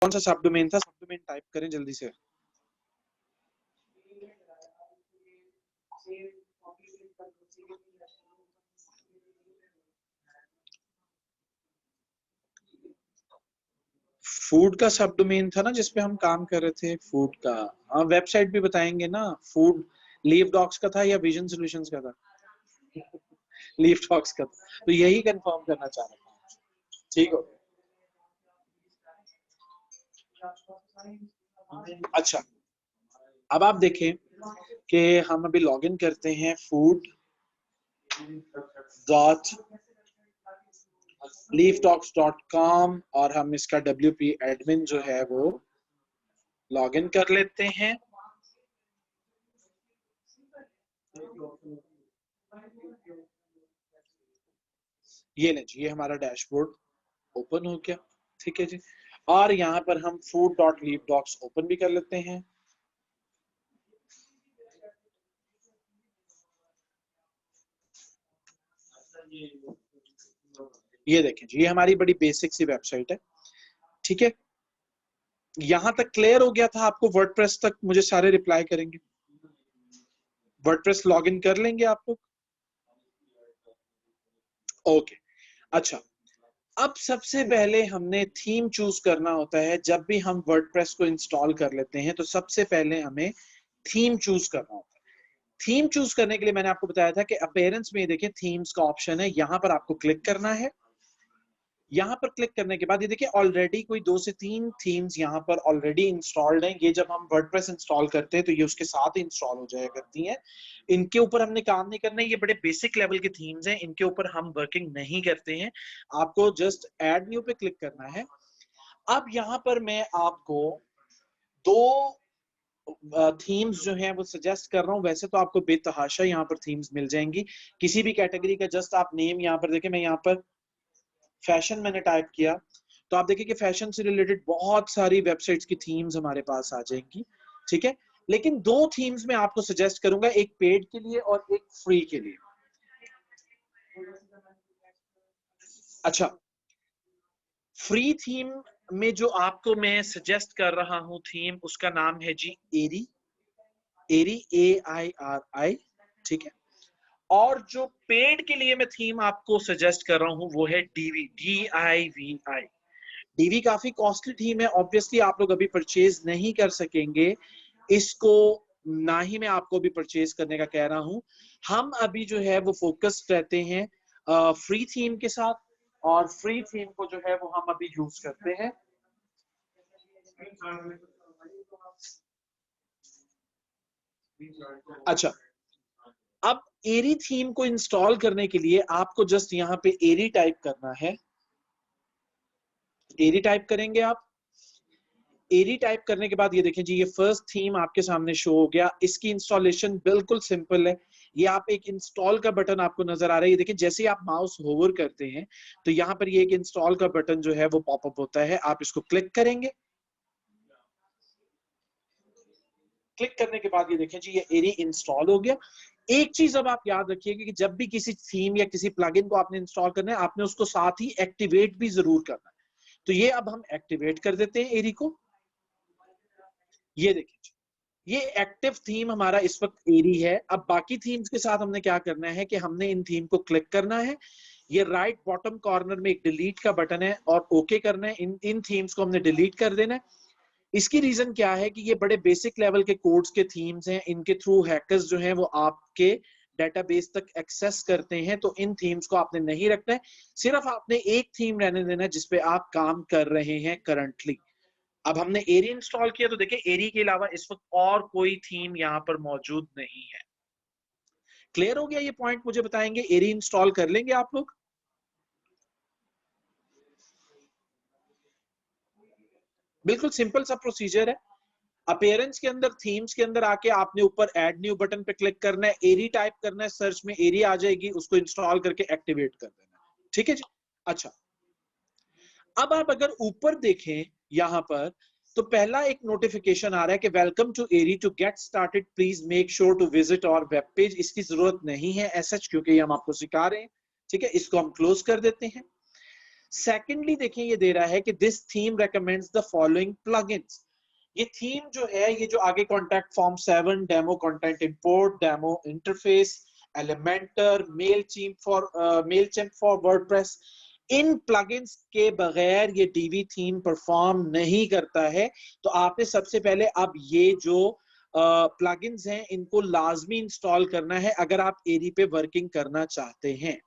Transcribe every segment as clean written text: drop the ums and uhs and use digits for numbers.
कौन सा सब डोमेन था? सब डोमेन टाइप करें जल्दी से। फूड का सब डोमेन था ना जिसपे हम काम कर रहे थे, फूड का। हाँ, वेबसाइट भी बताएंगे ना। फूड लीव डॉक्स का था या विजन सॉल्यूशंस का था? लीव डॉक्स का था, तो यही कंफर्म करना चाह रहा था। ठीक हो? अच्छा, अब आप देखें कि हम अभी लॉगिन करते हैं फूड डॉट leaftalks.com और हम इसका WP एडमिन जो है वो लॉगिन कर लेते हैं। ये लें जी, ये हमारा डैशबोर्ड ओपन हो गया। ठीक है जी, और यहाँ पर हम food.leafdocs ओपन भी कर लेते हैं। ये देखें जी, ये हमारी बड़ी बेसिक सी वेबसाइट है। ठीक है, यहां तक क्लियर हो गया था आपको? वर्डप्रेस तक मुझे सारे रिप्लाई करेंगे? वर्डप्रेस लॉगिन कर लेंगे आप लोग? ओके, अच्छा। अब सबसे पहले हमने थीम चूज करना होता है। जब भी हम वर्डप्रेस को इंस्टॉल कर लेते हैं तो सबसे पहले हमें थीम चूज करना होता है। थीम चूज करने के लिए मैंने आपको बताया था कि अपीयरेंस में देखिए थीम्स का ऑप्शन है, यहां पर आपको क्लिक करना है। यहाँ पर क्लिक करने के बाद ये देखिए ऑलरेडी कोई 2 से 3 थीम्स यहाँ पर ऑलरेडी इंस्टॉल्ड हैं। ये जब हम वर्डप्रेस इंस्टॉल करते हैं तो ये उसके साथ ही इंस्टॉल हो जाया करती हैं। इनके ऊपर हमने काम नहीं करना है, ये बड़े बेसिक लेवल के थीम्स हैं, इनके ऊपर हम वर्किंग नहीं करते हैं। आपको जस्ट ऐड न्यू पे क्लिक करना है। अब यहाँ पर मैं आपको 2 थीम्स जो है वो सजेस्ट कर रहा हूं। वैसे तो आपको बेतहाशा यहाँ पर थीम्स मिल जाएंगी किसी भी कैटेगरी का। जस्ट आप नेम यहाँ पर देखें, मैं यहाँ पर फैशन मैंने टाइप किया तो आप देखिए कि फैशन से रिलेटेड बहुत सारी वेबसाइट्स की थीम्स हमारे पास आ जाएंगी। ठीक है, लेकिन 2 थीम्स में आपको सजेस्ट करूंगा, एक पेड के लिए और एक फ्री के लिए। अच्छा, फ्री थीम में जो आपको मैं सजेस्ट कर रहा हूं थीम, उसका नाम है जी एरी। एरी AIRI। ठीक है, और जो पेड के लिए मैं थीम आपको सजेस्ट कर रहा हूं वो है डीवी, DIVI। डीवी काफी कॉस्टली थीम है, ऑब्वियसली आप लोग अभी परचेज नहीं कर सकेंगे इसको, ना ही मैं आपको भी परचेज करने का कह रहा हूं। हम अभी जो है वो फोकस्ड रहते हैं फ्री थीम के साथ, और फ्री थीम को जो है वो हम अभी यूज करते हैं। अच्छा, अब एरी थीम को इंस्टॉल करने के लिए आपको जस्ट यहाँ पे एरी टाइप करना है। एरी टाइप करेंगे आप। एरी टाइप करने के बाद ये देखें जी, ये फर्स्ट थीम आपके सामने शो हो गया। इसकी इंस्टॉलेशन बिल्कुल सिंपल है। ये आप एक इंस्टॉल का बटन आपको नजर आ रहा है, ये देखें जैसे ही आप माउस होवर करते हैं तो यहाँ पर ये एक इंस्टॉल का बटन जो है वो पॉपअप होता है। आप इसको क्लिक करेंगे। क्लिक करने के बाद ये देखें जी, ये एरी इंस्टॉल हो गया। एक चीज अब आप याद रखिएगा कि जब भी किसी थीम या किसी प्लगइन को आपने इंस्टॉल करना है, आपने उसको साथ ही एक्टिवेट भी जरूर करना है। तो ये अब हम एक्टिवेट कर देते हैं एरी को। ये देखिए, ये एक्टिव थीम हमारा इस वक्त एरी है। अब बाकी थीम्स के साथ हमने क्या करना है कि हमने इन थीम को क्लिक करना है। ये राइट बॉटम कॉर्नर में एक डिलीट का बटन है और ओके करना है। इन थीम्स को हमने डिलीट कर देना है। इसकी रीजन क्या है कि ये बड़े बेसिक लेवल के कोड्स के थीम्स हैं, इनके थ्रू हैकर्स जो हैं वो आपके डेटाबेस तक एक्सेस करते हैं। तो इन थीम्स को आपने नहीं रखना है, सिर्फ आपने एक थीम रहने देना है जिसपे आप काम कर रहे हैं करंटली। अब हमने एरी इंस्टॉल किया तो देखिए एरी के अलावा इस वक्त और कोई थीम यहाँ पर मौजूद नहीं है। क्लियर हो गया ये पॉइंट? मुझे बताएंगे एरी इंस्टॉल कर लेंगे आप लोग? बिल्कुल सिंपल सा प्रोसीजर है। अपीयरेंस के अंदर थीम्स के अंदर आके आपने ऊपर ऐड न्यू बटन पे क्लिक करना है, एरी टाइप करना है, सर्च में एरी आ जाएगी, उसको इंस्टॉल करके एक्टिवेट कर देना है। ठीक है जी। अच्छा, अब आप अगर ऊपर देखें यहां पर तो पहला एक नोटिफिकेशन आ रहा है कि welcome to Airy, to get started please make sure to visit our web page. इसकी जरूरत नहीं है ऐसा, क्योंकि हम आपको सिखा रहे हैं। ठीक है, इसको हम क्लोज कर देते हैं। सेकेंडली देखिए ये दे रहा है कि this theme recommends the following plugins. ये थीम जो है, ये जो आगे contact form 7, demo content import, demo interface, Elementor, Mailchimp for WordPress, in plugins के बगैर ये डीवी थीम परफॉर्म नहीं करता है। तो आपने सबसे पहले अब ये जो प्लगइन्स हैं इनको लाजमी इंस्टॉल करना है अगर आप एरी पे वर्किंग करना चाहते हैं।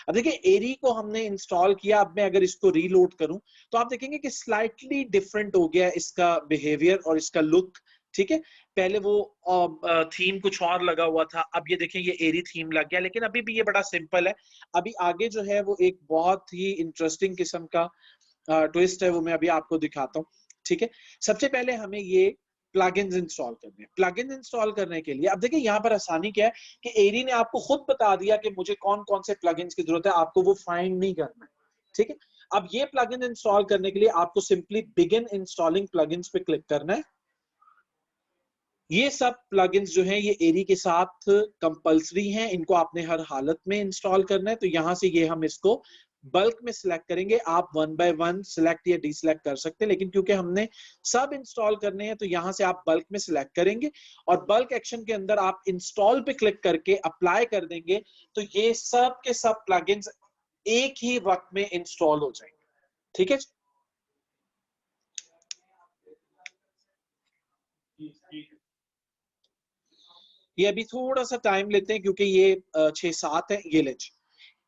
अब देखिए एरी को हमने इंस्टॉल किया, अब मैं अगर इसको रीलोड करूं तो आप देखेंगे कि स्लाइटली डिफरेंट हो गया इसका बिहेवियर और इसका लुक। ठीक है, पहले वो थीम कुछ और लगा हुआ था, अब ये देखें ये एरी थीम लग गया, लेकिन अभी भी ये बड़ा सिंपल है। अभी आगे जो है वो एक बहुत ही इंटरेस्टिंग किस्म का ट्विस्ट है, वो मैं अभी आपको दिखाता हूँ। ठीक है, सबसे पहले हमें ये प्लगइन्स इंस्टॉल करने हैं। प्लगइन इंस्टॉल करने के लिए अब देखिए यहाँ पर आसानी क्या है कि एरी ने आपको खुद बता दिया कि मुझे कौन कौन से प्लगइन्स की जरूरत है, आपको वो फाइंड नहीं करना है। ठीक है, अब ये प्लगइन इंस्टॉल करने के लिए आपको सिंपली बिगिन इंस्टॉलिंग प्लगइन्स पे क्लिक करना है। ये सब प्लगइन्स जो हैं ये एरी के साथ कंपल्सरी हैं, इनको आपने हर हालत में इंस्टॉल करना है। तो यहां से ये हम इसको बल्क में सिलेक्ट करेंगे। आप वन बाय वन सिलेक्ट या डीसिलेक्ट कर सकते हैं, लेकिन क्योंकि हमने सब इंस्टॉल करने हैं तो यहां से आप बल्क में सिलेक्ट करेंगे और बल्क एक्शन के अंदर आप इंस्टॉल पे क्लिक करके अप्लाई कर देंगे तो ये सब के सब प्लगइन्स एक ही वक्त में इंस्टॉल हो जाएंगे। ठीक है, ये अभी थोड़ा सा टाइम लेते हैं क्योंकि ये 6-7 है। ये ले,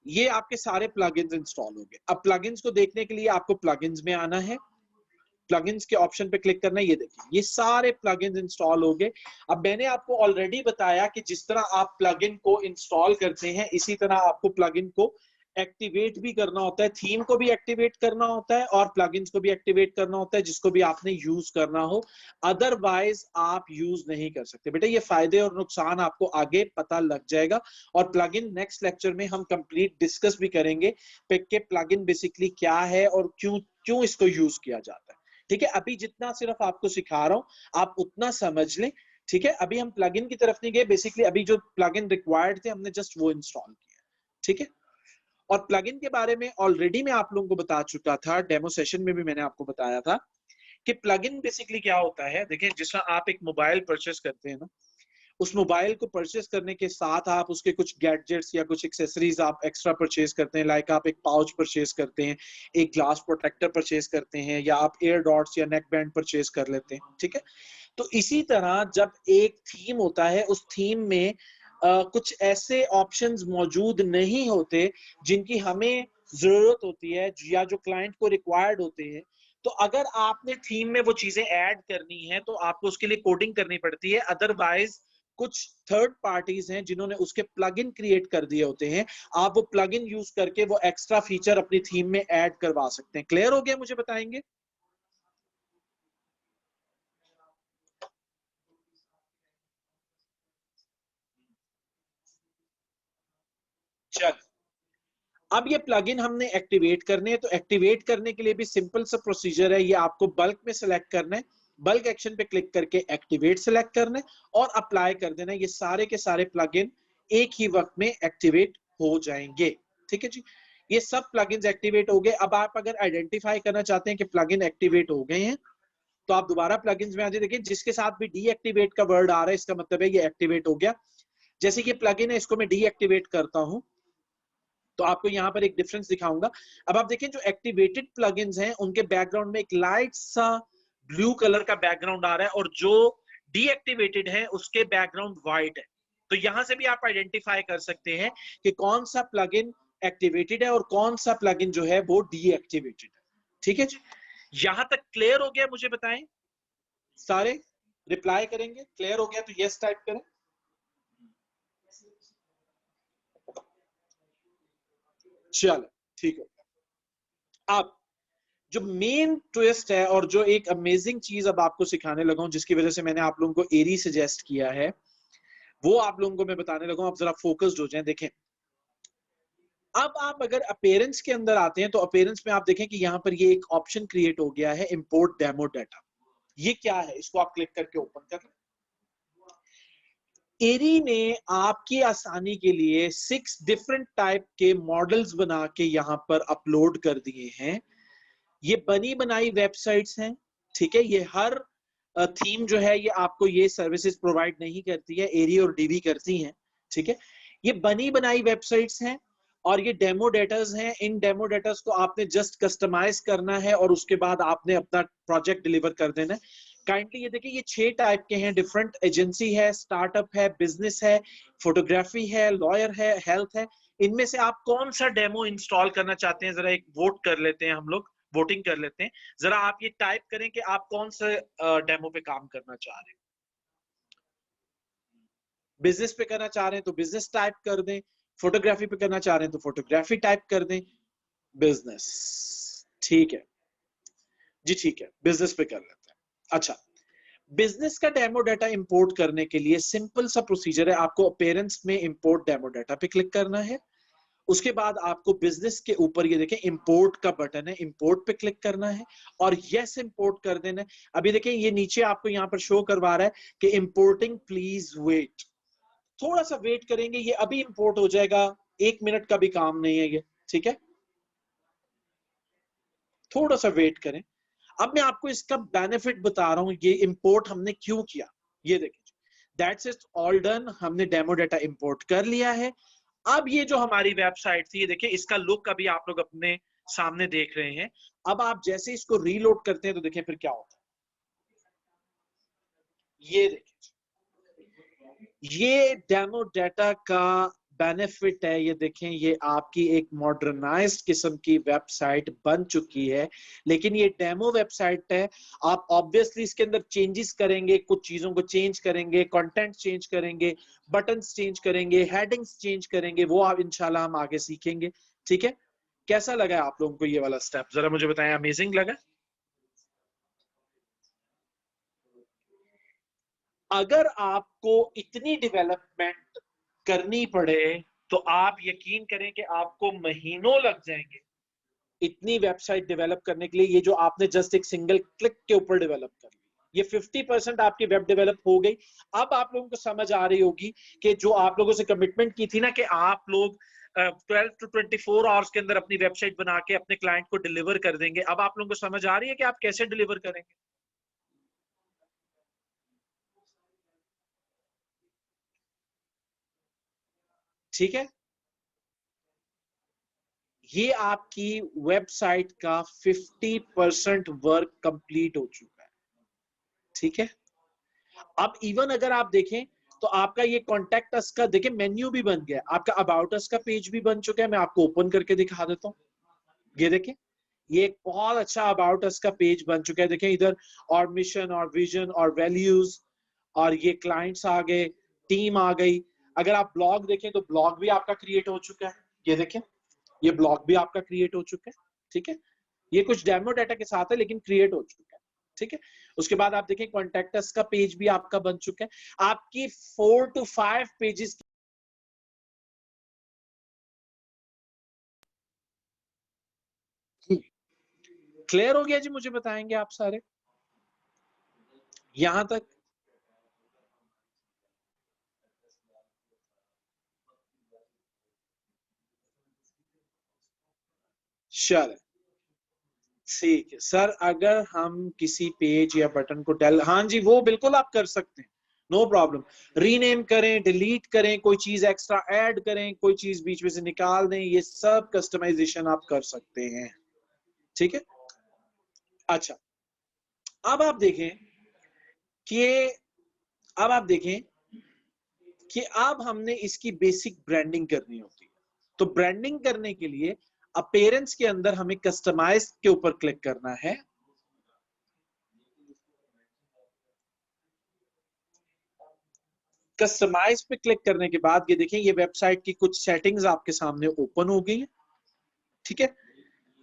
ये आपके सारे प्लगइन्स इंस्टॉल हो गए। अब प्लगइन्स को देखने के लिए आपको प्लगइन्स में आना है, प्लगइन्स के ऑप्शन पे क्लिक करना है। ये देखिए ये सारे प्लगइन्स इंस्टॉल हो गए। अब मैंने आपको ऑलरेडी बताया कि जिस तरह आप प्लगइन को इंस्टॉल करते हैं इसी तरह आपको प्लगइन को एक्टिवेट भी करना होता है, थीम को भी एक्टिवेट करना होता है और प्लगइन्स को भी एक्टिवेट करना होता है जिसको भी आपने यूज करना हो, अदरवाइज आप यूज नहीं कर सकते। बेटा ये फायदे और नुकसान आपको आगे पता लग जाएगा और प्लगइन नेक्स्ट लेक्चर में हम कंप्लीट डिस्कस भी करेंगे कि प्लगइन बेसिकली क्या है और क्यों क्यों इसको यूज किया जाता है। ठीक है, अभी जितना सिर्फ आपको सिखा रहा हूं आप उतना समझ लें। ठीक है, अभी हम प्लगइन की तरफ नहीं गए, बेसिकली अभी जो प्लगइन रिक्वायर्ड थे हमने जस्ट वो इंस्टॉल किया। ठीक है, और प्लगइन के बारे में ऑलरेडी मैं आप लोगों को बता चुका था, डेमो सेशन में भी मैंने आपको बताया था कि प्लगइन बेसिकली क्या होता है। देखिए जिस तरह आप एक मोबाइल परचेस करते हैं ना, उस मोबाइल को परचेस करने के साथ आप उसके कुछ गैजेट्स या कुछ एक्सेसरीज आप एक्स्ट्रा परचेस करते हैं, लाइक आप एक पाउच परचेस करते हैं, एक ग्लास प्रोटेक्टर परचेस करते हैं या आप एयर डॉट्स या नेक बैंड परचेस कर लेते हैं। ठीक है, तो इसी तरह जब एक थीम होता है उस थीम में कुछ ऐसे ऑप्शंस मौजूद नहीं होते जिनकी हमें जरूरत होती है या जो क्लाइंट को रिक्वायर्ड होते हैं, तो अगर आपने थीम में वो चीजें ऐड करनी है तो आपको उसके लिए कोडिंग करनी पड़ती है। अदरवाइज कुछ थर्ड पार्टीज हैं जिन्होंने उसके प्लगइन क्रिएट कर दिए होते हैं, आप वो प्लगइन यूज करके वो एक्स्ट्रा फीचर अपनी थीम में ऐड करवा सकते हैं। क्लियर हो गया, मुझे बताएंगे? चल, अब ये प्लगइन हमने एक्टिवेट करने हैं, तो एक्टिवेट करने के लिए भी सिंपल सा प्रोसीजर है। ये आपको बल्क में सिलेक्ट करना है, बल्क एक्शन पे क्लिक करके एक्टिवेट सिलेक्ट करना है और अप्लाई कर देना है। ये सारे के सारे प्लगइन एक ही वक्त में एक्टिवेट हो जाएंगे। ठीक है जी, ये सब प्लगइन्स एक्टिवेट हो गए। अब आप अगर आइडेंटिफाई करना चाहते हैं कि प्लगइन एक्टिवेट हो गए हैं तो आप दोबारा प्लगइन्स में आ जाइए। देखिए जिसके साथ भी डीएक्टिवेट का वर्ड आ रहा है इसका मतलब है ये एक्टिवेट हो गया। जैसे ये प्लगइन है इसको मैं डीएक्टिवेट करता हूं तो आपको यहां पर एक डिफरेंस दिखाऊंगा। अब आप देखें जो एक्टिवेटेड प्लगइन्स हैं उनके बैकग्राउंड में एक लाइट सा ब्लू कलर का बैकग्राउंड आ रहा है और जो डीएक्टिवेटेड है उसके बैकग्राउंड व्हाइट है। तो यहां से भी आप आइडेंटिफाई कर सकते हैं कि कौन सा प्लगइन एक्टिवेटेड है और कौन सा प्लगइन जो है वो डीएक्टिवेटेड है। ठीक है जी, यहां तक क्लियर हो गया? मुझे बताएं, सारे रिप्लाई करेंगे। क्लियर हो गया तो यस टाइप करें। चलो ठीक है, अब जो मेन ट्विस्ट है और जो एक अमेजिंग चीज अब आपको सिखाने लगा हूं जिसकी वजह से मैंने आप लोगों को एरी सजेस्ट किया है वो आप लोगों को मैं बताने लगा हूं। आप जरा फोकस्ड हो जाएं। देखें अब आप अगर अपीयरेंस के अंदर आते हैं तो अपीयरेंस में आप देखें कि यहां पर ये एक ऑप्शन क्रिएट हो गया है, इंपोर्ट डेमो डाटा। ये क्या है, इसको आप क्लिक करके ओपन कर लें। एरी ने आपकी आसानी के लिए 6 डिफरेंट टाइप के मॉडल्स बना के यहाँ पर अपलोड कर दिए हैं। ये बनी बनाई वेबसाइट्स हैं, ठीक है। ये हर थीम जो है ये आपको ये सर्विसेज प्रोवाइड नहीं करती है, एरी और डीवी करती हैं, ठीक है। ये बनी बनाई वेबसाइट्स हैं और ये डेमो डेटास हैं। इन डेमो डेटास को आपने जस्ट कस्टमाइज करना है और उसके बाद आपने अपना प्रोजेक्ट डिलीवर कर देना है। काइंडली ये देखिए, ये 6 टाइप के हैं, डिफरेंट एजेंसी है, स्टार्टअप है, बिजनेस है, फोटोग्राफी है, लॉयर है, हेल्थ है। इनमें से आप कौन सा डेमो इंस्टॉल करना चाहते हैं, जरा एक वोट कर लेते हैं, हम लोग वोटिंग कर लेते हैं। जरा आप ये टाइप करें कि आप कौन से डेमो पे काम करना चाह रहे हैं। बिजनेस पे करना चाह रहे हैं तो बिजनेस टाइप कर दें, फोटोग्राफी पे करना चाह रहे हैं तो फोटोग्राफी टाइप कर दें, बिजनेस, ठीक है जी, ठीक है, बिजनेस पे कर लेते हैं। अच्छा, बिजनेस का डेमो डाटा इंपोर्ट करने के लिए सिंपल सा प्रोसीजर है। आपको अपीयरेंस में इंपोर्ट डेमो डाटा पे क्लिक करना है। उसके बाद आपको बिजनेस के ऊपर ये देखें इंपोर्ट का बटन है, इंपोर्ट पे क्लिक करना है और यस इंपोर्ट कर देना है। अभी देखें ये नीचे आपको यहाँ पर शो करवा रहा है कि इंपोर्टिंग प्लीज वेट। थोड़ा सा वेट करेंगे, ये अभी इंपोर्ट हो जाएगा, 1 मिनट का भी काम नहीं है ये, ठीक है। थोड़ा सा वेट करें। अब मैं आपको इसका बेनिफिट बता रहा हूं, ये इंपोर्ट हमने क्यों किया। ये देखिए, दैट्स इट, ऑल डन, हमने डेमो डाटा इंपोर्ट कर लिया है। अब ये जो हमारी वेबसाइट थी, ये देखिए इसका लुक अभी आप लोग अपने सामने देख रहे हैं। अब आप जैसे इसको रीलोड करते हैं तो देखें फिर क्या होता है। ये देखिए, ये डेमो डाटा का बेनिफिट है। ये देखें, ये आपकी एक मॉडर्नाइज्ड किस्म की वेबसाइट बन चुकी है, लेकिन ये डेमो वेबसाइट है। आप ऑब्वियसली इसके अंदर चेंजेस करेंगे, कुछ चीजों को चेंज करेंगे, कंटेंट चेंज करेंगे, बटन्स चेंज करेंगे, हेडिंग्स चेंज करेंगे, वो आप इंशाल्लाह हम आगे सीखेंगे, ठीक है। कैसा लगा आप लोगों को ये वाला स्टेप, जरा मुझे बताएं। अमेजिंग लगा? अगर आपको इतनी डेवलपमेंट करनी पड़े तो आप यकीन करें कि आपको महीनों लग जाएंगे इतनी वेबसाइट डेवलप करने के लिए। ये जो आपने जस्ट एक सिंगल क्लिक के ऊपर डेवलप कर ली, ये 50% आपकी वेब डेवलप हो गई। अब आप लोगों को समझ आ रही होगी कि जो आप लोगों से कमिटमेंट की थी ना कि आप लोग 12 to 24 आवर्स के अंदर अपनी वेबसाइट बना के अपने क्लाइंट को डिलीवर कर देंगे। अब आप लोगों को समझ आ रही है कि आप कैसे डिलीवर करेंगे। ठीक है, ये आपकी वेबसाइट का 50% वर्क कंप्लीट हो चुका है, ठीक है। अब इवन अगर आप देखें तो आपका ये कॉन्टेक्ट अस का देखिए मेन्यू भी बन गया, आपका अबाउट अस का पेज भी बन चुका है। मैं आपको ओपन करके दिखा देता हूँ। ये देखें, ये एक बहुत अच्छा अबाउट अस का पेज बन चुका है। देखें इधर, और मिशन और विजन और वैल्यूज, और ये क्लाइंट्स आ गए, टीम आ गई। अगर आप ब्लॉग देखें तो ब्लॉग भी आपका क्रिएट हो चुका है। ये देखें, ये ब्लॉग भी आपका क्रिएट हो चुका है, ठीक है। ये कुछ डेमो डाटा के साथ है लेकिन क्रिएट हो चुका है, ठीक है। उसके बाद आप देखें कॉन्टेक्ट अस का पेज भी आपका बन चुका है। आपकी 4 to 5 पेजेस। क्लियर हो गया जी? मुझे बताएंगे आप सारे यहां तक? चल, ठीक है सर। अगर हम किसी पेज या बटन को हाँ जी, वो बिल्कुल आप कर सकते हैं, नो प्रॉब्लम। रीनेम करें, डिलीट करें, कोई चीज एक्स्ट्रा ऐड करें, कोई चीज बीच में से निकाल दें, ये सब कस्टमाइजेशन आप कर सकते हैं, ठीक है। अच्छा, अब आप देखें कि अब आप देखें कि अब हमने इसकी बेसिक ब्रांडिंग करनी होती है। तो ब्रांडिंग करने के लिए अपीयरेंस के अंदर हमें कस्टमाइज के ऊपर क्लिक करना है। कस्टमाइज पे क्लिक करने के बाद ये देखें, ये वेबसाइट की कुछ सेटिंग्स आपके सामने ओपन हो गई हैं, ठीक है।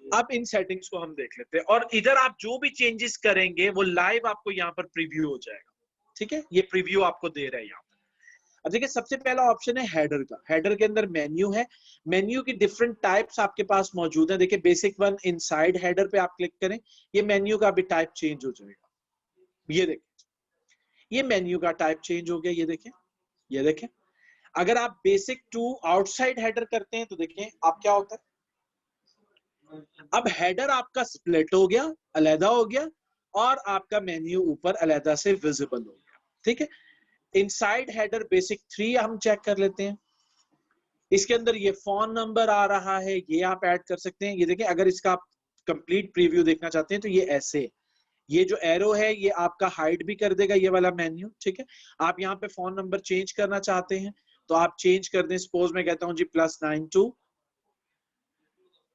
अब इन सेटिंग्स को हम देख लेते हैं और इधर आप जो भी चेंजेस करेंगे वो लाइव आपको यहाँ पर प्रीव्यू हो जाएगा, ठीक है। ये प्रीव्यू आपको दे रहा है यहाँ पर। अब देखिए, सबसे पहला ऑप्शन है हेडर का। हेडर के अंदर मेन्यू है, मेन्यू की डिफरेंट टाइप्स आपके पास मौजूद है। देखिए, बेसिक वन इनसाइड हेडर पे आप क्लिक करें, ये मेन्यू का भी टाइप चेंज हो जाएगा। ये देखिए, ये मेन्यू का टाइप चेंज हो गया, ये देखिए, ये देखें, अगर आप बेसिक टू आउटसाइड हेडर करते हैं तो देखें आप क्या होता है, अब हेडर आपका स्प्लिट हो गया, अलहदा हो गया, और आपका मेन्यू ऊपर अलहदा से विजिबल हो गया। ठीक है, इनसाइड हेडर बेसिक 3 हम चेक कर लेते हैं। इसके अंदर ये फोन नंबर आ रहा है, ये आप ऐड कर सकते हैं। ये देखें, अगर इसका आप कंप्लीट प्रीव्यू देखना चाहते हैं तो ये ऐसे, ये जो एरो है ये आपका हाइड भी कर देगा ये वाला मेन्यू। ठीक है, आप यहाँ पे फोन नंबर चेंज करना चाहते हैं तो आप चेंज कर दें। सपोज मैं कहता हूं जी +92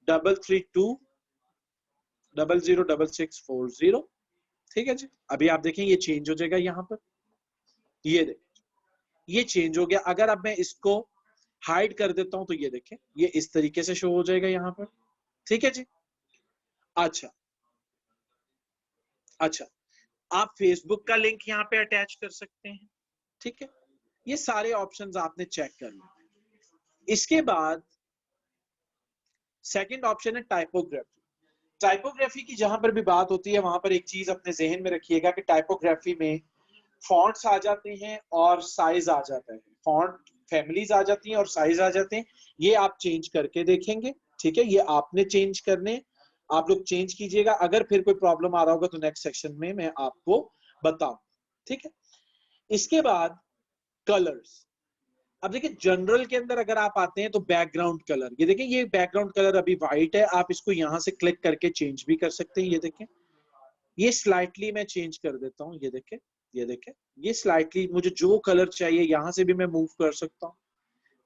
332 006640। ठीक है जी, अभी आप देखें ये चेंज हो जाएगा यहाँ पर, ये देखें ये चेंज हो गया। अगर अब मैं इसको हाइड कर देता हूं तो ये देखें ये इस तरीके से शो हो जाएगा यहाँ पर। ठीक है जी, अच्छा अच्छा, आप फेसबुक का लिंक यहाँ पे अटैच कर सकते हैं। ठीक है, ये सारे ऑप्शंस आपने चेक कर लिए। इसके बाद सेकंड ऑप्शन है टाइपोग्राफी। टाइपोग्राफी की जहां पर भी बात होती है वहां पर एक चीज अपने जहन में रखिएगा कि टाइपोग्राफी में फॉन्ट्स आ जाते हैं और साइज आ जाता है, फॉन्ट फैमिलीज आ जाती हैं और साइज आ जाते हैं। ये आप चेंज करके देखेंगे। ठीक है, ये आपने चेंज करने, आप लोग चेंज कीजिएगा। अगर फिर कोई प्रॉब्लम आ रहा होगा तो नेक्स्ट सेक्शन में मैं आपको बताऊं। ठीक है, इसके बाद कलर्स। अब देखिए जनरल के अंदर अगर आप आते हैं तो बैकग्राउंड कलर, ये देखिए ये बैकग्राउंड कलर अभी व्हाइट है, आप इसको यहां से क्लिक करके चेंज भी कर सकते हैं। ये देखें, ये स्लाइटली मैं चेंज कर देता हूं। ये देखें, ये देखें, ये स्लाइटली मुझे जो कलर चाहिए यहां से भी मैं मूव कर सकता हूं,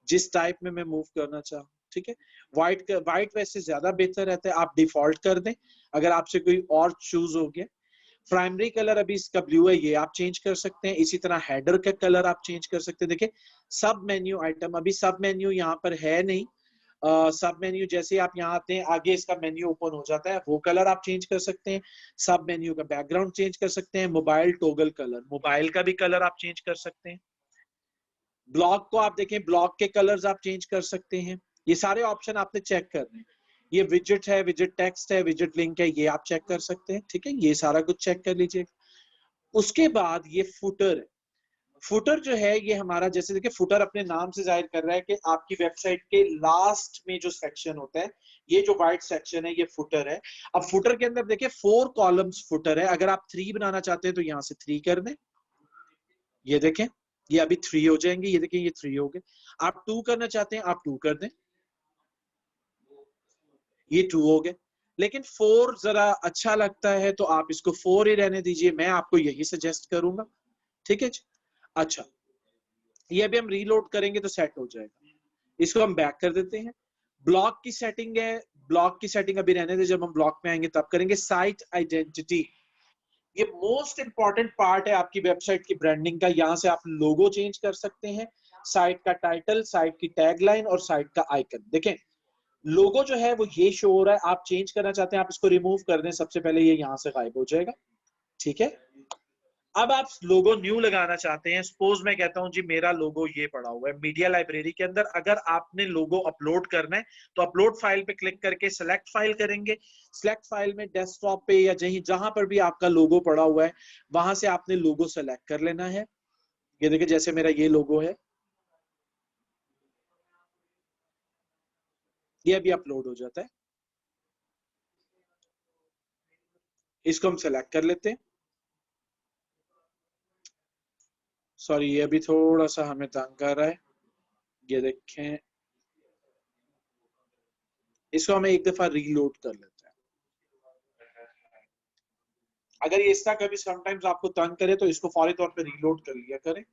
जिस टाइप में मैं मूव करना चाहूँ। ठीक है, व्हाइट वैसे ज्यादा बेहतर रहता है, आप डिफॉल्ट कर दें अगर आपसे कोई और चूज हो गया। प्राइमरी कलर अभी इसका ब्लू है, ये आप चेंज कर सकते हैं। इसी तरह हेडर का कलर आप चेंज कर सकते हैं। देखिए सब मेन्यू आइटम, अभी सब मेन्यू यहाँ पर है नहीं। सब मेन्यू जैसे आप यहाँ आते हैं आगे इसका मेन्यू ओपन हो जाता है, वो कलर आप चेंज कर सकते हैं। सब मेन्यू का बैकग्राउंड चेंज कर सकते हैं। मोबाइल टॉगल कलर, मोबाइल का भी कलर आप चेंज कर सकते हैं। ब्लॉक को आप देखें, ब्लॉक के कलर्स आप चेंज कर सकते हैं। ये सारे ऑप्शन आपने चेक करने हैं। ये विजेट है, विजेट टेक्स्ट है, विजेट लिंक है, ये आप चेक कर सकते हैं। ठीक है, ये सारा कुछ चेक कर लीजिएगा। उसके बाद ये फुटर है। फुटर जो है ये हमारा, जैसे देखिए फुटर अपने नाम से जाहिर कर रहा है कि आपकी वेबसाइट के लास्ट में जो सेक्शन होता है, ये जो व्हाइट सेक्शन है ये फुटर है। अब फुटर के अंदर देखिए 4 कॉलम्स फुटर है। अगर आप 3 बनाना चाहते हैं तो यहां से 3 कर दें। ये देखें, ये अभी 3 हो जाएंगे। ये देखें ये 3 हो गए। आप 2 करना चाहते हैं आप 2 कर दें, ये 2 हो गए। लेकिन 4 जरा अच्छा लगता है तो आप इसको 4 ही रहने दीजिए, मैं आपको यही सजेस्ट करूंगा। ठीक है जी, अच्छा, ये अभी हम रीलोड करेंगे तो सेट हो जाएगा। इसको हम बैक कर देते हैं। ब्लॉक की सेटिंग है, ब्लॉक की सेटिंग अभी रहने दे, जब हम ब्लॉक में आएंगे तब करेंगे। साइट आइडेंटिटी, ये मोस्ट इंपॉर्टेंट पार्ट है आपकी वेबसाइट की ब्रांडिंग का। यहां से आप लोगो चेंज कर सकते हैं, साइट का टाइटल, साइट की टैगलाइन और साइट का आइकन। देखें लोगो जो है वो ये शो हो रहा है, आप चेंज करना चाहते हैं आप इसको रिमूव कर दें, सबसे पहले ये यहां से गायब हो जाएगा। ठीक है, अब आप लोगो न्यू लगाना चाहते हैं। सपोज मैं कहता हूं जी मेरा लोगो ये पड़ा हुआ है मीडिया लाइब्रेरी के अंदर। अगर आपने लोगो अपलोड करना है तो अपलोड फाइल पे क्लिक करके सेलेक्ट फाइल करेंगे। सेलेक्ट फाइल में डेस्कटॉप पे या जहां पर भी आपका लोगो पड़ा हुआ है वहां से आपने लोगो सेलेक्ट कर लेना है। ये देखिए जैसे मेरा ये लोगो है, ये अभी अपलोड हो जाता है। इसको हम सेलेक्ट कर लेते हैं। सॉरी, ये अभी थोड़ा सा हमें तंग कर रहा है। ये देखें, इसको हमें एक दफा रीलोड कर लेते हैं। अगर ये इसका कभी समटाइम्स आपको तंग करे तो इसको फौरी तौर पे रीलोड कर लिया करें,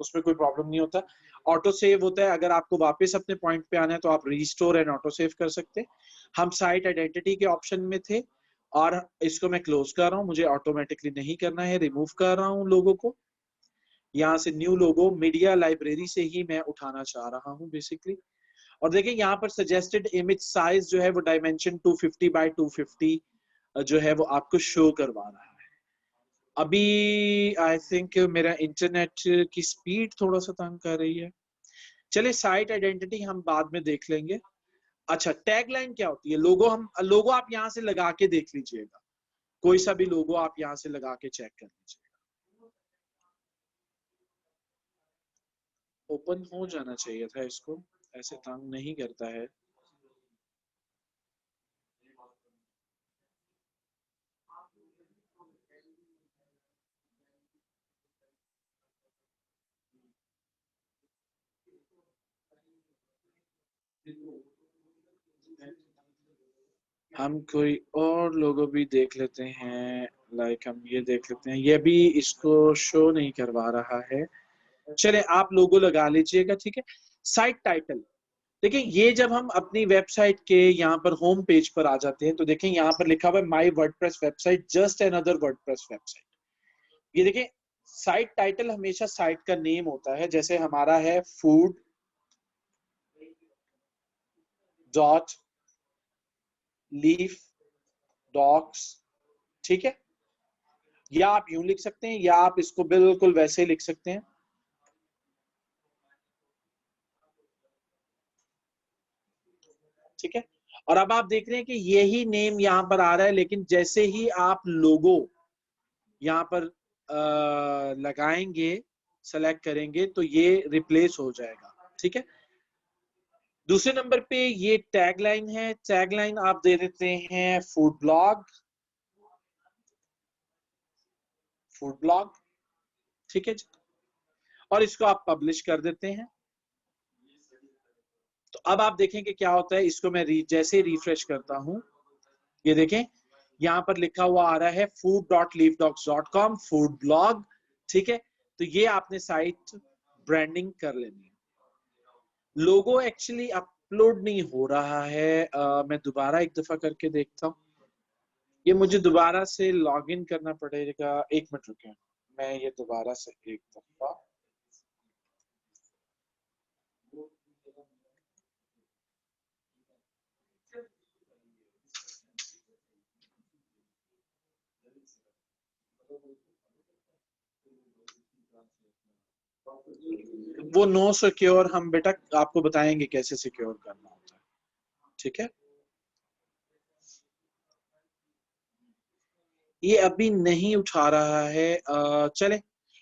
उसमें कोई प्रॉब्लम नहीं होता। ऑटो सेव होता है, अगर आपको वापस अपने पॉइंट पे आना है तो आप रीस्टोर एंड ऑटो सेव कर सकते हैं। हम साइट आइडेंटिटी के ऑप्शन में थे और इसको मैं क्लोज कर रहा हूँ, मुझे ऑटोमेटिकली नहीं करना है, रिमूव कर रहा हूँ लोगों को। यहाँ से न्यू लोगो मीडिया लाइब्रेरी से ही मैं उठाना चाह रहा हूँ बेसिकली। और देखिए यहाँ पर सजेस्टेड इमेज साइज जो है वो डायमेंशन 250 बाय 250 जो है वो आपको शो करवा रहा है। अभी आई थिंक मेरा इंटरनेट की स्पीड थोड़ा सा तंग कर रही है। चलिए साइट आइडेंटिटी हम बाद में देख लेंगे। अच्छा, टैगलाइन क्या होती है? लोगो आप यहाँ से लगा के देख लीजिएगा, कोई सा भी लोगो आप यहाँ से लगा के चेक कर लीजिएगा। ओपन हो जाना चाहिए था, इसको ऐसे तंग नहीं करता है। हम कोई और लोगो भी देख लेते हैं, लाइक हम ये देख लेते हैं, ये भी इसको शो नहीं करवा रहा है। चले आप लोगो लगा लीजिएगा, ठीक है। साइट टाइटल, देखिए ये जब हम अपनी वेबसाइट के यहाँ पर होम पेज पर आ जाते हैं तो देखें यहाँ पर लिखा हुआ है my WordPress website just another WordPress website. ये देखें साइट टाइटल हमेशा साइट का नेम होता है, जैसे हमारा है फूड डॉट लीफ डॉक्स, ठीक है। या आप यूं लिख सकते हैं या आप इसको बिल्कुल वैसे ही लिख सकते हैं, ठीक है। और अब आप देख रहे हैं कि यही नेम यहाँ पर आ रहा है, लेकिन जैसे ही आप लोगो यहाँ पर लगाएंगे, सेलेक्ट करेंगे तो ये रिप्लेस हो जाएगा, ठीक है। दूसरे नंबर पे ये टैगलाइन है, टैगलाइन आप दे देते हैं फूड ब्लॉग, फूड ब्लॉग, ठीक है जी। और इसको आप पब्लिश कर देते हैं। तो अब आप देखेंगे क्या होता है, इसको मैं जैसे रिफ्रेश करता हूं, ये देखें यहाँ पर लिखा हुआ आ रहा है food.leafdogs.com फूड ब्लॉग, ठीक है। तो ये आपने साइट ब्रांडिंग कर लेनी है। लोगो एक्चुअली अपलोड नहीं हो रहा है, मैं दोबारा एक दफा करके देखता हूँ। ये मुझे दोबारा से लॉगिन करना पड़ेगा, एक मिनट रुके, मैं ये दोबारा से एक दफा, वो नो सिक्योर हम बेटा आपको बताएंगे कैसे सिक्योर करना होता है, ठीक है। ये अभी नहीं उठा रहा है, चले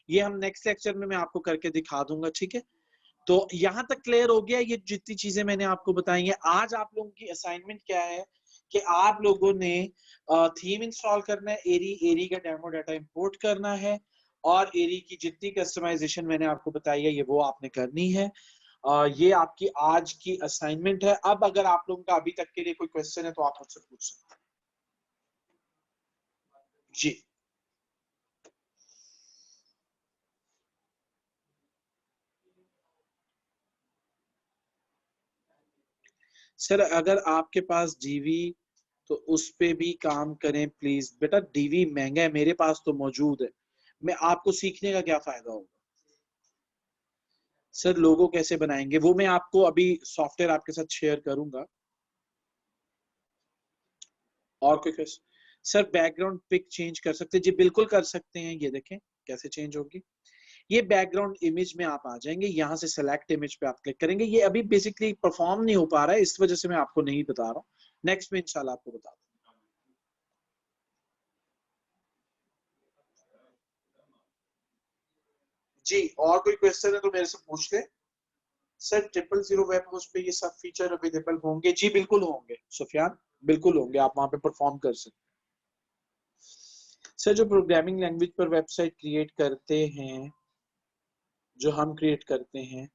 ये हम नेक्स्ट लेक्चर में मैं आपको करके दिखा दूंगा, ठीक है। तो यहाँ तक क्लियर हो गया, ये जितनी चीजें मैंने आपको बताई हैं। आज आप लोगों की असाइनमेंट क्या है कि आप लोगों ने थीम इंस्टॉल करना है, एरी एरी का डेमो डाटा इंपोर्ट करना है, और एरी की जितनी कस्टमाइजेशन मैंने आपको बताई है ये वो आपने करनी है। ये आपकी आज की असाइनमेंट है। अब अगर आप लोगों का अभी तक के लिए कोई क्वेश्चन है तो आप मुझसे पूछ सकते हैं जी। सर अगर आपके पास डीवी तो उस पे भी काम करें प्लीज बेटा, डीवी महंगा है, मेरे पास तो मौजूद है, मैं आपको सीखने का क्या फायदा होगा। सर लोगो कैसे बनाएंगे वो मैं आपको अभी सॉफ्टवेयर आपके साथ शेयर करूंगा। और कोई question? Sir background pic change कर सकते हैं जी, बिल्कुल कर सकते हैं। ये देखें कैसे चेंज होगी। ये बैकग्राउंड इमेज में आप आ जाएंगे, यहाँ से सेलेक्ट इमेज पे आप क्लिक करेंगे। ये अभी बेसिकली परफॉर्म नहीं हो पा रहा है, इस वजह से मैं आपको नहीं बता रहा हूँ, नेक्स्ट में इंशाल्लाह आपको बता दूँ जी। और कोई क्वेश्चन है तो मेरे से पूछ ले। सर 000 वेब होस्ट पे ये सब फीचर अवेलेबल होंगे जी, बिल्कुल होंगे सुफियान, बिल्कुल होंगे, आप वहां पे परफॉर्म कर सकते हैं। सर जो प्रोग्रामिंग लैंग्वेज पर वेबसाइट क्रिएट करते हैं, जो हम क्रिएट करते हैं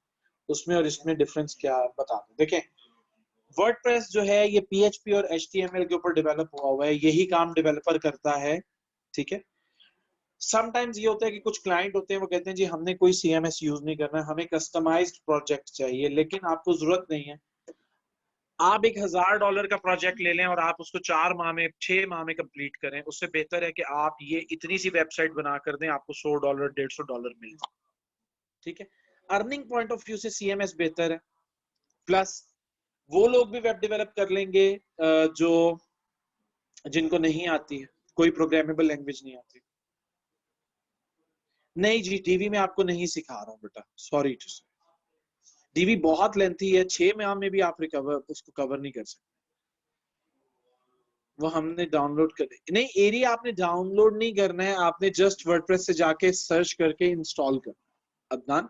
उसमें और इसमें डिफरेंस क्या बता दो। देखें वर्डप्रेस जो है ये पीएचपी और एचटीएमएल के ऊपर डेवलप हुआ है, यही काम डेवलपर करता है, ठीक है। समटाइम्स ये होता है कि कुछ क्लाइंट होते हैं वो कहते हैं जी हमने कोई सीएमएस यूज नहीं करना, हमें कस्टमाइज्ड प्रोजेक्ट चाहिए, लेकिन आपको जरूरत नहीं है। आप $1000 का प्रोजेक्ट ले लें और आप उसको 4 माह में 6 माह में कंप्लीट करें, उससे बेहतर है कि आप ये इतनी सी वेबसाइट बना कर दें, आपको $100 $150 मिल जाए, ठीक है। अर्निंग पॉइंट ऑफ व्यू से सीएमएस बेहतर है। प्लस वो लोग भी वेब डेवलप कर लेंगे जो जिनको नहीं आती है, कोई प्रोग्रामेबल लैंग्वेज नहीं आती। नहीं जी डीवी में आपको नहीं सिखा रहा हूँ बेटा, सॉरी टू से। डीवी बहुत लेंथी है, 6 माह में भी आप रिकवर उसको कवर नहीं कर सकते। वो हमने डाउनलोड कर, नहीं एरिया आपने डाउनलोड नहीं करना है, आपने जस्ट वर्डप्रेस से जाके सर्च करके इंस्टॉल करना है। अदनान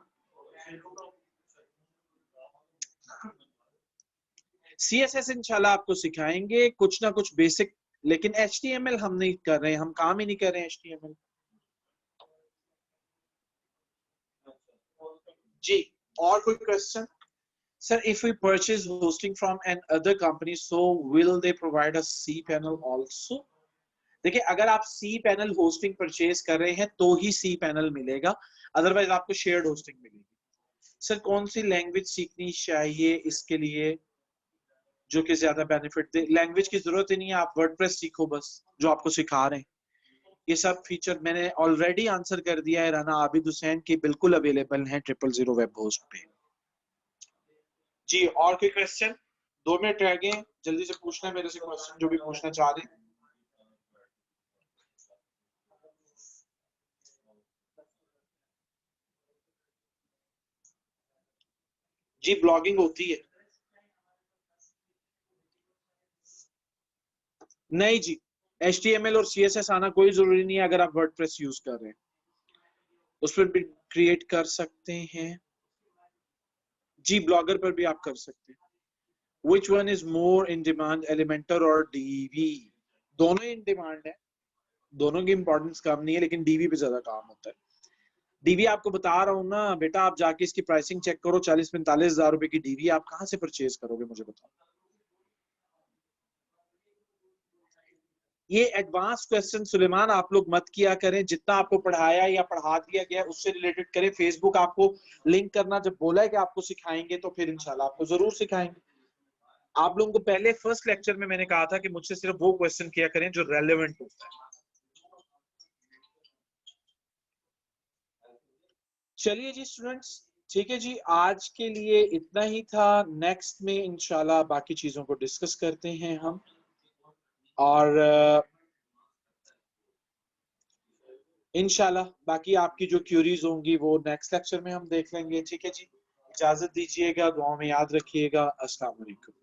CSS इंशाल्लाह आपको सिखाएंगे कुछ ना कुछ बेसिक, लेकिन HTML हम नहीं कर रहे हैं, हम काम ही नहीं कर रहे हैं HTML। जी, और कोई question? Sir, if we purchase hosting from an other company, so will they provide us cPanel also? देखिए, अगर आप cPanel hosting परचेज कर रहे हैं तो ही cPanel मिलेगा, अदरवाइज आपको शेयर्ड होस्टिंग मिलेगी। सर, कौन सी लैंग्वेज सीखनी चाहिए इसके लिए जो कि ज्यादा बेनिफिट दे? लैंग्वेज की जरूरत ही नहीं है, आप वर्डप्रेस सीखो बस, जो आपको सिखा रहे हैं। ये सब फीचर मैंने ऑलरेडी आंसर कर दिया है राना आबिद हुसैन की, बिल्कुल अवेलेबल है 000 वेब होस्ट पे। जी, और कोई क्वेश्चन? 2 मिनट रह गए, जल्दी से पूछना है मेरे से क्वेश्चन जो भी पूछना चाह रहे हैं। जी, ब्लॉगिंग होती है। नहीं जी, HTML और CSS आना कोई जरूरी नहीं है अगर आप वर्डप्रेस यूज कर रहे हैं, उस पर भी क्रिएट कर सकते हैं। जी, ब्लॉगर पर भी आप कर सकते हैं। Which one is more in demand, Elementor और DV? दोनों इन डिमांड है, दोनों की इंपॉर्टेंस कम नहीं है, लेकिन DV पे ज्यादा काम होता है। DV आपको बता रहा हूँ ना बेटा, आप जाके इसकी प्राइसिंग चेक करो, 40-45 हजार रुपए की DV आप कहाँ से परचेज करोगे, मुझे बताओ। ये एडवांस क्वेश्चन सुलेमान आप लोग मत किया करें, जितना आपको पढ़ाया या पढ़ा दिया गया उससे रिलेटेड करें। फेसबुक आपको लिंक करना जब बोला है कि आपको सिखाएंगे तो फिर इंशाल्लाह आपको जरूर सिखाएंगे। आप लोगों को पहले फर्स्ट लेक्चर में मैंने कहा था कि मुझसे सिर्फ वो क्वेश्चन किया करें जो रेलेवेंट होता है। चलिए जी स्टूडेंट्स, ठीक है जी, आज के लिए इतना ही था। नेक्स्ट में इंशाल्लाह बाकी चीजों को डिस्कस करते हैं हम, और इंशाल्लाह बाकी आपकी जो क्यूरीज होंगी वो नेक्स्ट लेक्चर में हम देख लेंगे। ठीक है जी, इजाजत दीजिएगा, दुआ में याद रखिएगा। अस्सलाम वालेकुम।